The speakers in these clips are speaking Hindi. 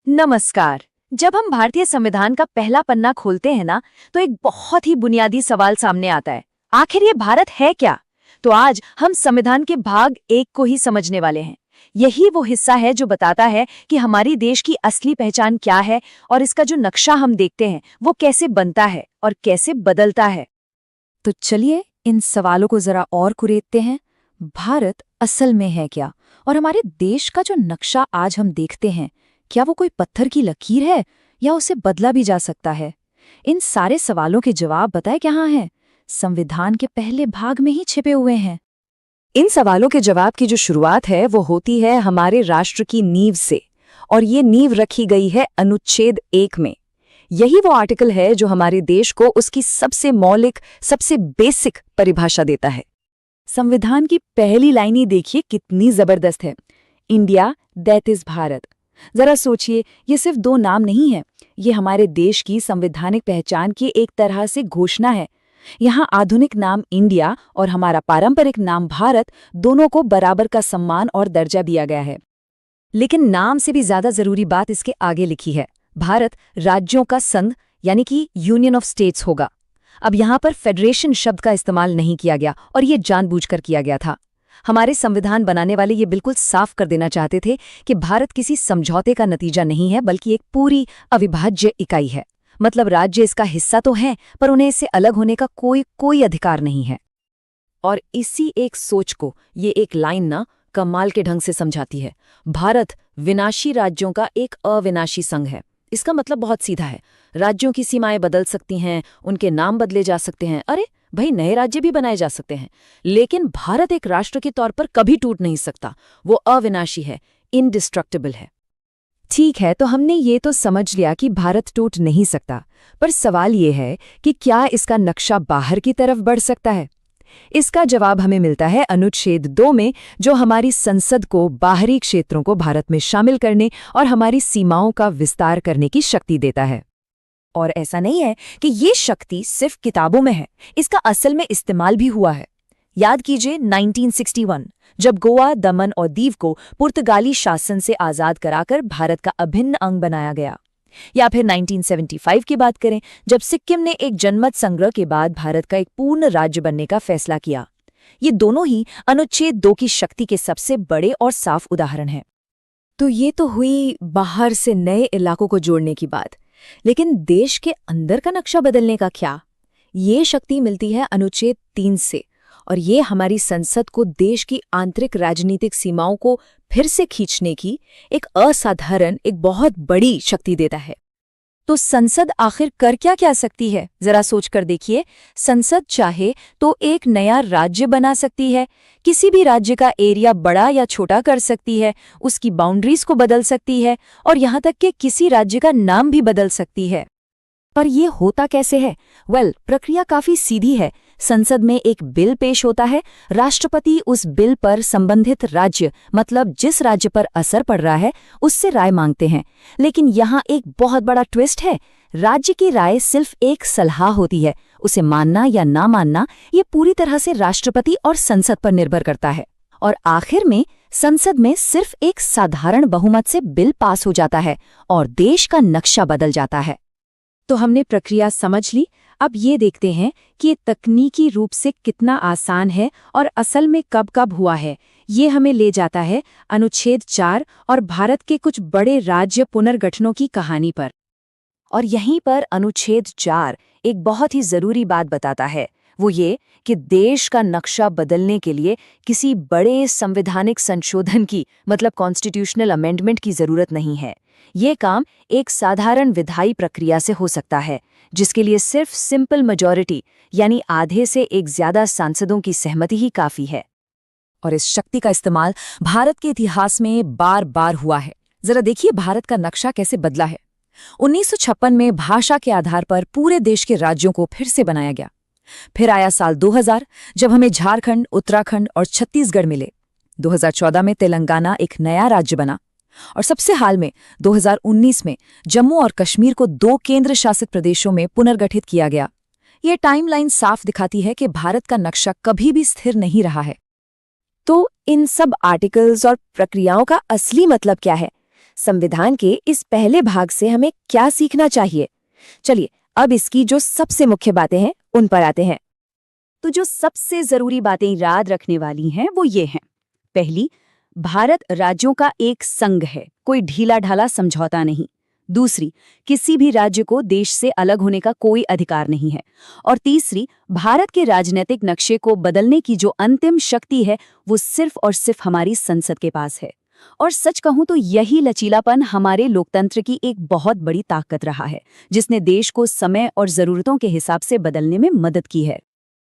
नमस्कार। जब हम भारतीय संविधान का पहला पन्ना खोलते हैं ना, तो एक बहुत ही बुनियादी सवाल सामने आता है। आखिर ये भारत है क्या? तो आज हम संविधान के भाग 1 को ही समझने वाले हैं। यही वो हिस्सा है जो बताता है कि हमारी देश की असली पहचान क्या है और इसका जो नक्शा हम देखते हैं वो कैसे बनता है और कैसे बदलता है। तो चलिए इन सवालों को जरा और कुरेदते हैं। भारत असल में है क्या? और हमारे देश का जो नक्शा आज हम देखते हैं, क्या वो कोई पत्थर की लकीर है या उसे बदला भी जा सकता है? इन सारे सवालों के जवाब बताए कहाँ हैं? संविधान के पहले भाग में ही छिपे हुए हैं। इन सवालों के जवाब की जो शुरुआत है वो होती है हमारे राष्ट्र की नींव से, और ये नींव रखी गई है अनुच्छेद 1 में। यही वो आर्टिकल है जो हमारे देश को उसकी सबसे मौलिक, सबसे बेसिक परिभाषा देता है। संविधान की पहली लाइन ही देखिए कितनी जबरदस्त है। India that is Bharat. जरा सोचिए, ये सिर्फ दो नाम नहीं है, ये हमारे देश की संवैधानिक पहचान की एक तरह से घोषणा है। यहाँ आधुनिक नाम इंडिया और हमारा पारंपरिक नाम भारत, दोनों को बराबर का सम्मान और दर्जा दिया गया है। लेकिन नाम से भी ज्यादा जरूरी बात इसके आगे लिखी है। भारत राज्यों का संघ यानी कि यूनियन ऑफ स्टेट्स होगा। अब यहाँ पर फेडरेशन शब्द का इस्तेमाल नहीं किया गया, और ये जानबूझकर किया गया था। हमारे संविधान बनाने वाले ये बिल्कुल साफ कर देना चाहते थे कि भारत किसी समझौते का नतीजा नहीं है, बल्कि एक पूरी अविभाज्य इकाई है। मतलब राज्य इसका हिस्सा तो हैं, पर उन्हें इससे अलग होने का कोई अधिकार नहीं है। और इसी एक सोच को ये एक लाइन ना कमाल के ढंग से समझाती है। भारत विनाशी राज्यों का एक अविनाशी संघ है। इसका मतलब बहुत सीधा है। राज्यों की सीमाएं बदल सकती हैं, उनके नाम बदले जा सकते हैं, अरे भाई नए राज्य भी बनाए जा सकते हैं, लेकिन भारत एक राष्ट्र के तौर पर कभी टूट नहीं सकता। वो अविनाशी है, इनडिस्ट्रक्टिबल है। ठीक है, तो हमने ये तो समझ लिया कि भारत टूट नहीं सकता, पर सवाल ये है कि क्या इसका नक्शा बाहर की तरफ बढ़ सकता है? इसका जवाब हमें मिलता है अनुच्छेद 2 में, जो हमारी संसद को बाहरी क्षेत्रों को भारत में शामिल करने और हमारी सीमाओं का विस्तार करने की शक्ति देता है। और ऐसा नहीं है कि ये शक्ति सिर्फ किताबों में है, इसका असल में इस्तेमाल भी हुआ है। याद कीजिए 1961, जब गोवा, दमन और दीव को पुर्तगाली शासन से आज़ाद कराकर भारत का अभिन्न अंग बनाया गया। या फिर 1975 की बात करें, जब सिक्किम ने एक जनमत संग्रह के बाद भारत का एक पूर्ण राज्य बनने का फैसला किया। ये दोनों ही अनुच्छेद 2 की शक्ति के सबसे बड़े और साफ उदाहरण हैं। तो ये तो हुई बाहर से नए इलाकों को जोड़ने की बात, लेकिन देश के अंदर का नक्शा बदलने का क्या? ये शक्ति मिलती है अनुच्छेद 3 से, और ये हमारी संसद को देश की आंतरिक राजनीतिक सीमाओं को फिर से खींचने की एक असाधारण, एक बहुत बड़ी शक्ति देता है। तो संसद आखिर कर क्या सकती है? जरा सोच कर देखिए। संसद चाहे तो एक नया राज्य बना सकती है, किसी भी राज्य का एरिया बड़ा या छोटा कर सकती है, उसकी बाउंड्रीज को बदल सकती है, और यहाँ तक कि किसी राज्य का नाम भी बदल सकती है। पर यह होता कैसे है? प्रक्रिया काफी सीधी है। संसद में एक बिल पेश होता है, राष्ट्रपति उस बिल पर संबंधित राज्य, मतलब जिस राज्य पर असर पड़ रहा है, उससे राय मांगते हैं। लेकिन यहाँ एक बहुत बड़ा ट्विस्ट है। राज्य की राय सिर्फ एक सलाह होती है, उसे मानना या ना मानना ये पूरी तरह से राष्ट्रपति और संसद पर निर्भर करता है। और आखिर में संसद में सिर्फ एक साधारण बहुमत से बिल पास हो जाता है और देश का नक्शा बदल जाता है। तो हमने प्रक्रिया समझ ली। अब ये देखते हैं कि ये तकनीकी रूप से कितना आसान है और असल में कब कब हुआ है। ये हमें ले जाता है अनुच्छेद 4 और भारत के कुछ बड़े राज्य पुनर्गठनों की कहानी पर। और यहीं पर अनुच्छेद 4 एक बहुत ही जरूरी बात बताता है, वो ये कि देश का नक्शा बदलने के लिए किसी बड़े संवैधानिक संशोधन की, मतलब कॉन्स्टिट्यूशनल अमेंडमेंट की जरूरत नहीं है। ये काम एक साधारण विधायी प्रक्रिया से हो सकता है, जिसके लिए सिर्फ सिंपल मेजॉरिटी यानी आधे से एक ज्यादा सांसदों की सहमति ही काफी है। और इस शक्ति का इस्तेमाल भारत के इतिहास में बार बार हुआ है। जरा देखिए भारत का नक्शा कैसे बदला है। 1956 में भाषा के आधार पर पूरे देश के राज्यों को फिर से बनाया गया। फिर आया साल 2000, जब हमें झारखंड, उत्तराखंड और छत्तीसगढ़ मिले। 2014 में तेलंगाना एक नया राज्य बना, और सबसे हाल में 2019 में जम्मू और कश्मीर को 2 केंद्र शासित प्रदेशों में पुनर्गठित किया गया। ये टाइमलाइन साफ दिखाती है कि भारत का नक्शा कभी भी स्थिर नहीं रहा है। तो इन सब आर्टिकल्स और प्रक्रियाओं का असली मतलब क्या है? संविधान के इस पहले भाग से हमें क्या सीखना चाहिए? चलिए अब इसकी जो सबसे मुख्य बातें हैं उन पर आते हैं। तो जो सबसे जरूरी बातें याद रखने वाली हैं वो ये हैं। पहली, भारत राज्यों का एक संघ है, कोई ढीला ढाला समझौता नहीं। दूसरी, किसी भी राज्य को देश से अलग होने का कोई अधिकार नहीं है। और तीसरी, भारत के राजनीतिक नक्शे को बदलने की जो अंतिम शक्ति है वो सिर्फ और सिर्फ हमारी संसद के पास है। और सच कहूं तो यही लचीलापन हमारे लोकतंत्र की एक बहुत बड़ी ताकत रहा है, जिसने देश को समय और जरूरतों के हिसाब से बदलने में मदद की है।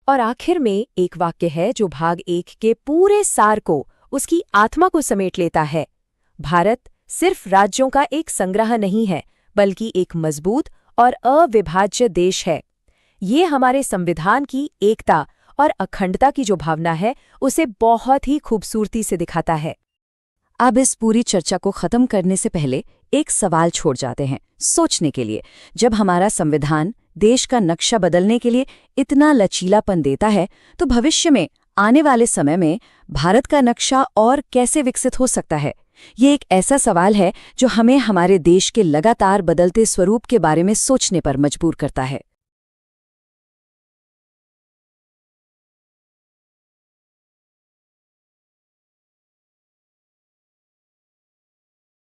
और आखिर में एक वाक्य है जो भाग 1 के पूरे सार को, उसकी आत्मा को समेट लेता है। भारत सिर्फ राज्यों का एक संग्रह नहीं है, बल्कि एक मजबूत और अविभाज्य देश है। ये हमारे संविधान की एकता और अखंडता की जो भावना है, उसे बहुत ही खूबसूरती से दिखाता है। अब इस पूरी चर्चा को खत्म करने से पहले एक सवाल छोड़ जाते हैं सोचने के लिए। जब हमारा संविधान देश का नक्शा बदलने के लिए इतना लचीलापन देता है, तो भविष्य में आने वाले समय में भारत का नक्शा और कैसे विकसित हो सकता है? ये एक ऐसा सवाल है जो हमें हमारे देश के लगातार बदलते स्वरूप के बारे में सोचने पर मजबूर करता है।